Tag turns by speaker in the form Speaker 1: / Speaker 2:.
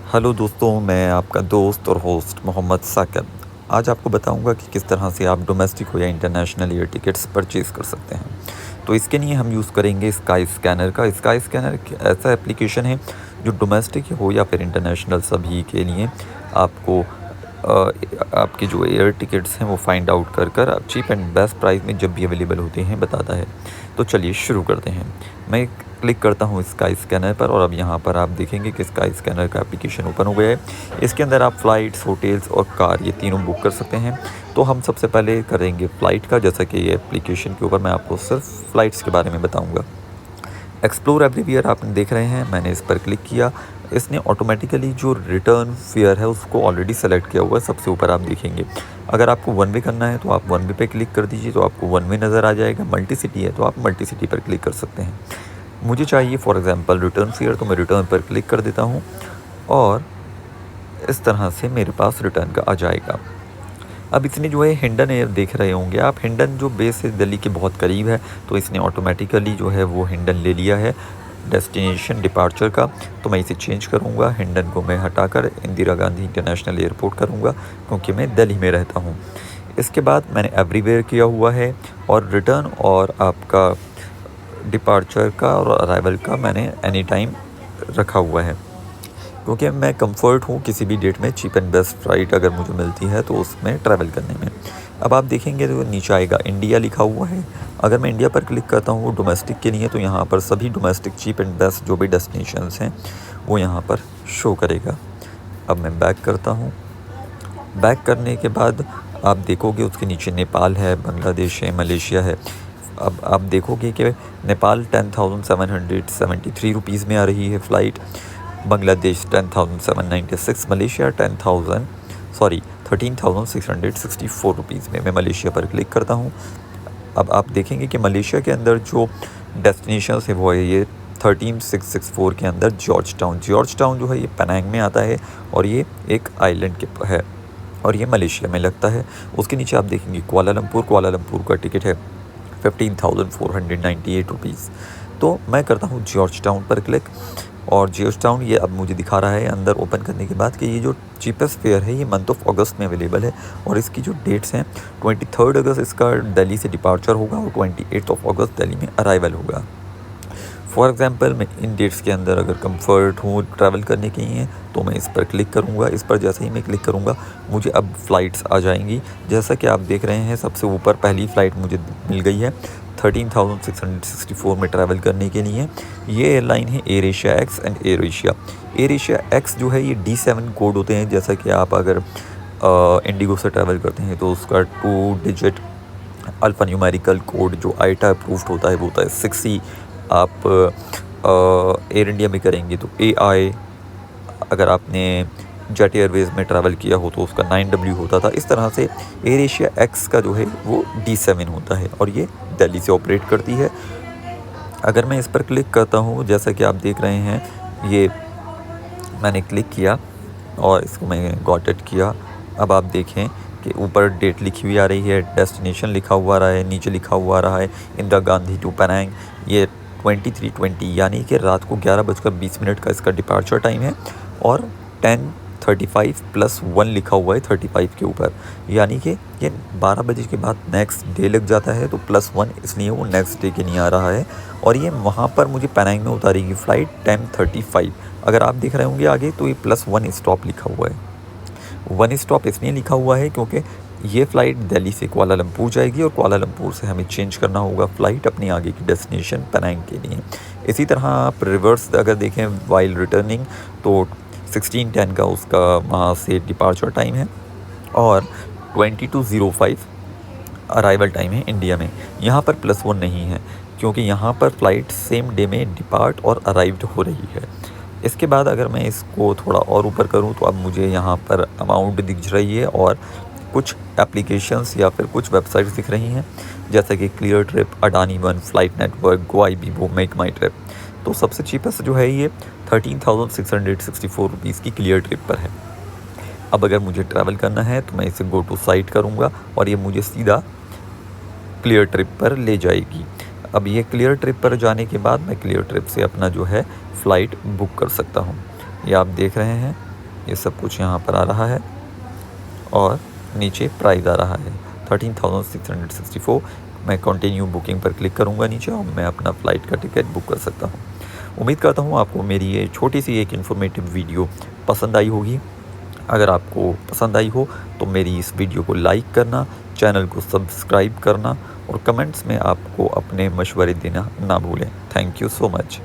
Speaker 1: Hello दोस्तों, मैं आपका दोस्त और होस्ट मोहम्मद साकिब। आज आपको बताऊंगा कि किस तरह से आप डोमेस्टिक हो या इंटरनेशनल एयर टिकट्स परचेज़ कर सकते हैं। तो इसके लिए हम यूज़ करेंगे स्काई स्कैनर का। स्काई स्कैनर एक ऐसा एप्लीकेशन है जो डोमेस्टिक हो या फिर इंटरनेशनल सभी के लिए आपको आपके जो एयर टिकट्स हैं वो फाइंड आउट कर चीप एंड बेस्ट प्राइस में जब भी अवेलेबल होते हैं बताता है। तो चलिए शुरू करते हैं। मैं क्लिक करता हूँ स्काई स्कैनर पर और अब यहाँ पर आप देखेंगे कि स्काई स्कैनर का एप्लीकेशन ओपन हो गया है। इसके अंदर आप फ़्लाइट्स, होटल्स और कार ये तीनों बुक कर सकते हैं। तो हम सबसे पहले करेंगे फ़्लाइट का। जैसा कि ये एप्लीकेशन के ऊपर मैं आपको सिर्फ फ़्लाइट्स के बारे में बताऊँगा। एक्सप्लोर एवरीवेयर आप देख रहे हैं, मैंने इस पर क्लिक किया। इसने ऑटोमेटिकली जो रिटर्न फेयर है उसको ऑलरेडी सेलेक्ट किया हुआ है। सबसे ऊपर आप देखेंगे। अगर आपको वन वे करना है तो आप वन वे पे क्लिक कर दीजिए, तो आपको वन वे नज़र आ जाएगा। मल्टी सिटी है तो आप मल्टी सिटी पर क्लिक कर सकते हैं। मुझे चाहिए फॉर एग्ज़ाम्पल रिटर्न फेयर, तो मैं रिटर्न पर क्लिक कर देता हूँ और इस तरह से मेरे पास रिटर्न का आ जाएगा। अब इसने जो है हिंडन एयर देख रहे होंगे आप, हिंडन जो बेस है दिल्ली के बहुत करीब है, तो इसने ऑटोमेटिकली जो है वो हिंडन ले लिया है डेस्टिनेशन डिपार्चर का। तो मैं इसे चेंज करूँगा, हिंडन को मैं हटाकर इंदिरा गांधी इंटरनेशनल एयरपोर्ट करूँगा क्योंकि मैं दिल्ली में रहता हूँ। इसके बाद मैंने एवरीवेयर किया हुआ है और रिटर्न और आपका डिपार्चर का और अराइवल का मैंने एनी टाइम रखा हुआ है क्योंकि मैं कंफर्ट हूँ किसी भी डेट में चीप एंड बेस्ट फ्लाइट अगर मुझे मिलती है तो उसमें ट्रैवल करने में। अब आप देखेंगे तो नीचे आएगा इंडिया लिखा हुआ है। अगर मैं इंडिया पर क्लिक करता हूँ डोमेस्टिक के लिए, तो यहाँ पर सभी डोमेस्टिक चीप एंड बेस्ट जो भी डेस्टिनेशंस हैं वो यहाँ पर शो करेगा। अब मैं बैक करता हूँ। बैक करने के बाद आप देखोगे उसके नीचे नेपाल है, बांग्लादेश है, मलेशिया है। अब आप देखोगे कि नेपाल 10,773 रुपीज़ में आ रही है फ़्लाइट, बांग्लादेश 10,796, मलेशिया 13,664 रुपीज़ में। मैं मलेशिया पर क्लिक करता हूँ। अब आप देखेंगे कि मलेशिया के अंदर जो डेस्टिनेशंस है वो है ये 13664 के अंदर जॉर्ज टाउन जो है ये पेनांग में आता है और ये एक आइलैंड के है और ये मलेशिया में लगता है। उसके नीचे आप देखेंगे कुआलालंपुर का टिकट है 15,498 रुपीज़। तो मैं करता हूँ जॉर्ज टाउन पर क्लिक और जॉर्ज टाउन ये अब मुझे दिखा रहा है अंदर ओपन करने के बाद कि ये जो चीपेस्ट फेयर है ये मंथ ऑफ अगस्त में अवेलेबल है और इसकी जो डेट्स हैं 23 अगस्त इसका दिल्ली से डिपार्चर होगा और 28 ऑफ अगस्त दिल्ली में अराइवल होगा। फॉर एग्ज़ाम्पल मैं इन डेट्स के अंदर अगर कंफर्ट हूँ ट्रैवल करने के लिए तो मैं इस पर क्लिक करूँगा। इस पर जैसे ही मैं क्लिक करूँगा मुझे अब फ़्लाइट्स आ जाएंगी। जैसा कि आप देख रहे हैं सबसे ऊपर पहली फ़्लाइट मुझे मिल गई है 13,664 में ट्रैवल करने के लिए। ये एयरलाइन है air Asia x and air Asia. Air Asia x जो है ये D7 कोड होते हैं। जैसा कि आप अगर इंडिगो से ट्रैवल करते हैं तो उसका 2 डिजिट अल्फ़ा न्यूमेरिकल कोड जो आईटा अप्रूव्ड होता है वो होता है 6E। आप एयर इंडिया में करेंगे तो AI, अगर आपने जेट एयरवेज़ में ट्रैवल किया हो तो उसका 9W होता था। इस तरह से एयर एशिया एक्स का जो है वो D7 होता है और ये दिल्ली से ऑपरेट करती है। अगर मैं इस पर क्लिक करता हूँ, जैसा कि आप देख रहे हैं ये मैंने क्लिक किया और इसको मैं गॉट इट किया। अब आप देखें कि ऊपर डेट लिखी हुई आ रही है, डेस्टिनेशन लिखा हुआ आ रहा है, नीचे लिखा हुआ आ रहा है इंदिरा गांधी टू पेनांग। ये 23:20 यानी कि रात को 11:20 का इसका डिपार्चर टाइम है और 10:35 + 1 लिखा हुआ है 35 के ऊपर, यानी कि ये 12 बजे के बाद नेक्स्ट डे लग जाता है। तो +1 इसलिए वो नेक्स्ट डे के नहीं आ रहा है और ये वहाँ पर मुझे पेनांग में उतारेगी फ़्लाइट 10:35। अगर आप देख रहे होंगे आगे तो ये +1 स्टॉप लिखा हुआ है। 1 स्टॉप इसलिए लिखा हुआ है क्योंकि ये फ़्लाइट दिल्ली से कुआलालंपुर जाएगी और कुआलालंपुर से हमें चेंज करना होगा फ़्लाइट अपने आगे की डेस्टिनेशन पेनांग के लिए। इसी तरह आप रिवर्स अगर देखें वाइल रिटर्निंग तो 16:10 का उसका वहाँ से डिपार्चर टाइम है और 22:05 अराइवल टाइम है इंडिया में। यहाँ पर +1 नहीं है क्योंकि यहाँ पर फ़्लाइट सेम डे में डिपार्ट और अराइव्ड हो रही है। इसके बाद अगर मैं इसको थोड़ा और ऊपर करूँ तो अब मुझे यहाँ पर अमाउंट दिख रही है और कुछ एप्लीकेशंस या फिर कुछ वेबसाइट्स दिख रही हैं जैसे कि Cleartrip, Adani one, flight network, Goibibo, make my trip. तो सबसे चीपेस्ट जो है ये 13,664 रुपीज़ की क्लियर ट्रिप पर है। अब अगर मुझे ट्रैवल करना है तो मैं इसे गो टू साइट करूँगा और ये मुझे सीधा क्लियर ट्रिप पर ले जाएगी। अब ये क्लियर ट्रिप पर जाने के बाद मैं क्लियर ट्रिप से अपना जो है फ़्लाइट बुक कर सकता हूँ। ये आप देख रहे हैं ये सब कुछ यहाँ पर आ रहा है और नीचे प्राइस आ रहा है 13,664। मैं कंटिन्यू बुकिंग पर क्लिक करूँगा नीचे और मैं अपना फ़्लाइट का टिकट बुक कर सकता हूँ। उम्मीद करता हूँ आपको मेरी ये छोटी सी एक इन्फॉर्मेटिव वीडियो पसंद आई होगी। अगर आपको पसंद आई हो तो मेरी इस वीडियो को लाइक करना, चैनल को सब्सक्राइब करना और कमेंट्स में आपको अपने मशवरे देना ना भूलें। Thank you so much.